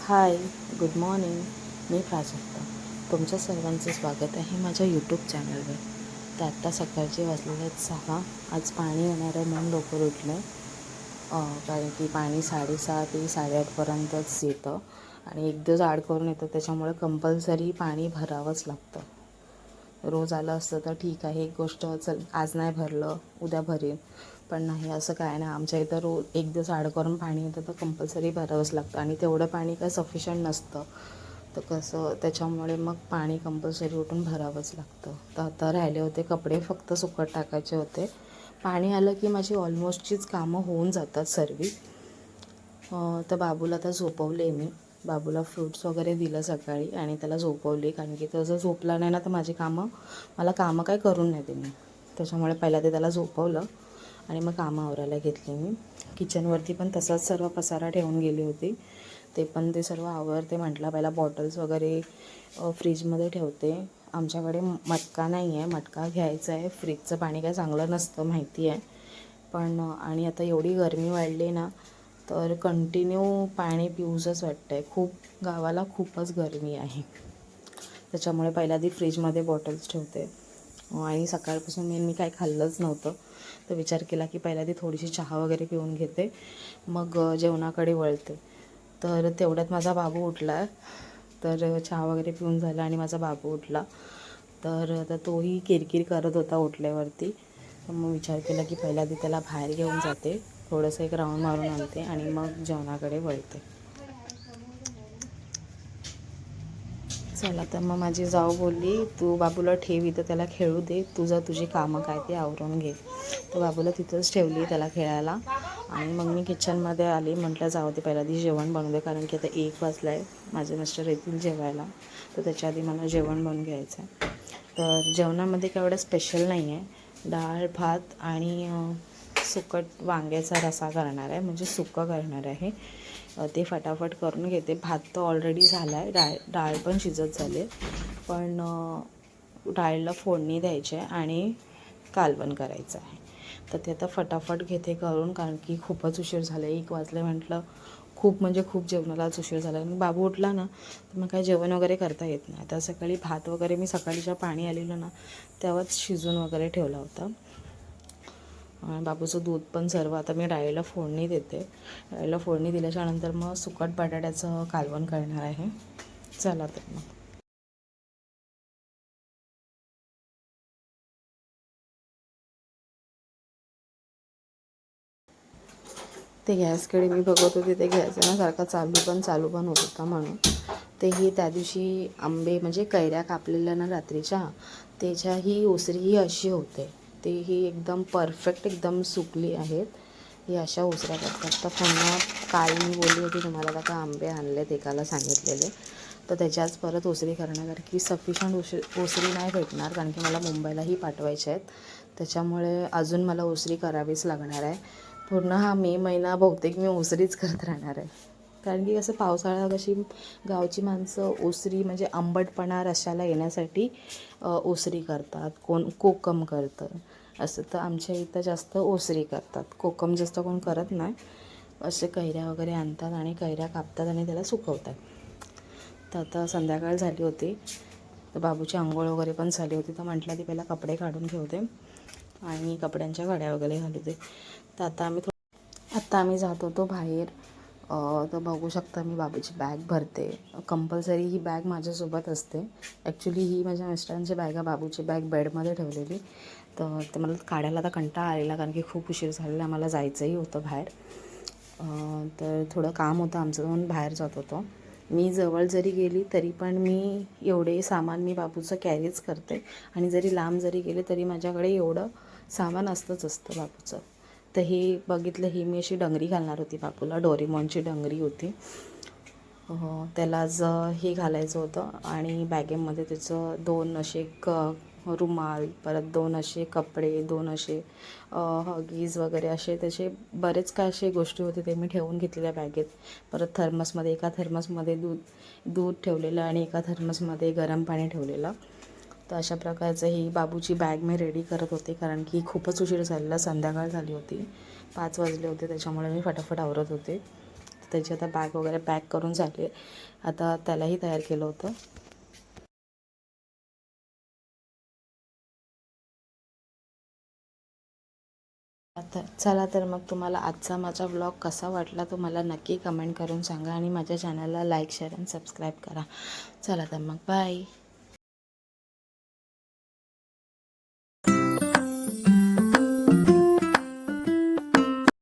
हाय, good morning. मी प्राजक्ता. तुमच्या सर्वांचं स्वागत आहे माझ्या यूट्यूब चॅनलवर. तर आत्ता सकाळचे वाजलेले आहेत 6. आज पाणी येणार आहे म्हणून लवकर उठलं कारण की पाणी 6:30 ते 8:30पर्यंतच येतं आणि एक दिवस आड करून येतं. त्याच्यामुळे कंपल्सरी पाणी भरावंच लागतं. रोज आलं असतं तर ठीक आहे, एक गोष्ट चल आज नाही भरलं उद्या भरेन, पण नाही, असं काय नाही. आमच्या इथं रोज एक दिवस आड करून पाणी येतं तर कंपल्सरी भरावंच लागतं आणि तेवढं पाणी काय सफिशियंट नसतं. तर कसं त्याच्यामुळे मग पाणी कंपल्सरी उठून भरावंच लागतं. तर आता राहिले होते कपडे फक्त सुकत टाकायचे होते. पाणी आलं की माझी ऑलमोस्टचीच कामं होऊन जातात सर्व. तर बाबूला आता झोपवले मी. बाबूला फ्रूट्स वगैरे दिलं सकाळी आणि त्याला झोपवली, कारण की तो जर झोपला नाही ना तर मला कामं काय करून नाही देणे. त्याच्यामुळे पहिला ते त्याला झोपवलं आणि मग कामं आवरायला घेतली मी. किचनवरती पण तसाच सर्व पसारा ठेवून गेली होती. ते सर्व आवरते. म्हटलं पहिला बॉटल्स वगैरे फ्रीजमध्ये ठेवते. आमच्याकडे मटका नाही आहे, मटका घ्यायचा आहे. फ्रीजचं पाणी काय चांगलं नसतं माहिती आहे, पण आणि आता एवढी गरमी वाढली ना तर कंटिन्यू पाणी पिऊसच वाटतं आहे. गावाला खूपच गरमी आहे. त्याच्यामुळे पहिल्या आधी फ्रीजमध्ये बॉटल्स ठेवते. आणि सकाळपासून मी काही खाल्लंच नव्हतं, तर विचार केला की पहिल्या आधी थोडीशी चहा वगैरे पिऊन घेते, मग जेवणाकडे वळते. तर तेवढ्यात माझा बाबू उठला. तर चहा वगैरे पिऊन झाला आणि माझा बाबू उठला. तर आता तोही किरकिर करत होता उठल्यावरती. तर मग विचार केला की पहिल्या आधी त्याला बाहेर घेऊन जाते, थोडंसं एक राऊंड मारून आणते आणि मग जेवणाकडे वळते. चला, तर मग माझी जाऊ बोलली, तू बाबूला ठेव इथं, त्याला खेळू दे, तुझी कामं काय ते आवरून घे. तर बाबूला तिथंच ठेवली त्याला खेळायला आणि मग मी किचनमध्ये आली. म्हटलं जाऊ दे, पहिल्या आधी जेवण बनवू दे, कारण की आता 1 वाजला आहे. माझे मिस्टर येतील जेवायला, तर त्याच्या आधी मला जेवण बनवून घ्यायचं आहे. तर जेवणामध्ये काय एवढं स्पेशल नाही आहे. डाळ भात आणि सुकट वांग्याचा रसा करणार आहे, म्हणजे सुकं करणार आहे. ते फटाफट करून घेते. भात तर ऑलरेडी झाला आहे, डाळ पण शिजत झाली, पण डाळीला फोडणी द्यायची आहे आणि कालवण करायचं आहे. तर ते आता फटाफट घेते करून, कारण की खूपच उशीर झाला आहे. 1 वाजले. म्हटलं खूप जेवणालाच उशीर झाला. आणि बाबू उठला ना तर मग काय जेवण वगैरे करता येत नाही. आता सकाळी भात वगैरे मी सकाळीच्या पाणी आलेलं ना तेव्हाच शिजून वगैरे ठेवला होता. बाबूचं दूध पण सर्व आता मी डाळीला फोडणी देते. डाळीला फोडणी दिल्याच्यानंतर मग सुकट बटाट्याचं कालवण करणार आहे. चला तर मग. ते गॅसकडे मी बघत होते, ते गॅस ना सारखा चालू पण होत होता म्हणून. तेही त्या दिवशी आंबे म्हणजे कैऱ्या कापलेल्या ना रात्रीच्या, त्याच्याही ओसरी अशी होते. तेही एकदम परफेक्ट एकदम सुकली आहेत. ही अशा ओसऱ्या करतात. तर पुन्हा काल मी बोलली होती तुम्हाला, आता आंबे आणलेत एकाला सांगितलेले, तर त्याच्याच परत ओसरी करणार, कारण की सफिशियंट ओसरी नाही भेटणार, कारण की मला मुंबईलाही पाठवायचे आहेत. त्याच्यामुळे अजून मला ओसरी करावीच लागणार आहे. पूर्ण हा मे महिना बहुतेक मी ओसरीच करत राहणार आहे, कारण की कसं पावसाळा कशी गावची माणसं ओसरी म्हणजे आंबटपणा रशाला येण्यासाठी ओसरी करतात, कोण कोकम करतं. असं तर आमच्या इथं जास्त ओसरी करतात, कोकम जास्त कोण करत नाही. असे कैऱ्या वगैरे आणतात आणि कैऱ्या कापतात आणि त्याला सुकवतात. तर आता संध्याकाळ झाली होती, तर बाबूची आंघोळ वगैरे पण झाली होती. तर म्हटलं ती पहिला कपडे काढून ठेवते आणि कपड्यांच्या घड्या वगैरे घालू दे. तर आता आम्ही जात होतो बाहेर. तर बघू शकता मी बाबूची बॅग भरते. कंपल्सरी ही बॅग माझ्यासोबत असते. ॲक्च्युली ही माझ्या मिस्टरांची बॅग आहे. बाबूची बॅग बेडमध्ये ठेवलेली. तर ते मला काढायला आता कंटाळा आलेला, कारण की खूप उशीर झालेला, मला जायचंही होतं बाहेर. तर थोडं काम होतं आमचं म्हणून बाहेर जात होतो. मी जवळ जरी गेली तरी पण मी एवढे सामान मी बाबूचं कॅरीच करते, आणि जरी लांब जरी गेले तरी माझ्याकडे एवढं सामान असतं बाबूचं. तर हे बघितलं, ही मी अशी डंगरी घालणार होती बाबूला, डोरेमॉनची डंगरी होती. त्याला हे घालायचं होतं आणि बॅगेमध्ये त्याचं 2 असे रुमाल, परत 2 असे कपडे, 2 असे हगीज वगैरे, असे त्याचे बरेच काय असे गोष्टी होते ते मी ठेवून घेतलेल्या बॅगेत. परत एका थर्मसमध्ये दूध ठेवलेलं आणि एका थर्मसमध्ये गरम पाणी ठेवलेलं. तर अशा प्रकारचं ही बाबूची बॅग मी रेडी करत होते, कारण की खूपच उशीर झालेला, संध्याकाळ झाली होती, 5 वाजले होते. त्याच्यामुळे मी फटाफट आवरत होते. त्याची आता बॅग वगैरे पॅक करून झाली आहे. आता त्यालाही तयार केलं होतं. चला तर मग तुम्हाला आजचा माझा व्लॉग कसा वाटला तो मला नक्की कमेंट करून सांगा आणि माझ्या चॅनलला लाईक शेअर आणि सबस्क्राईब करा. चला तर मग बाय.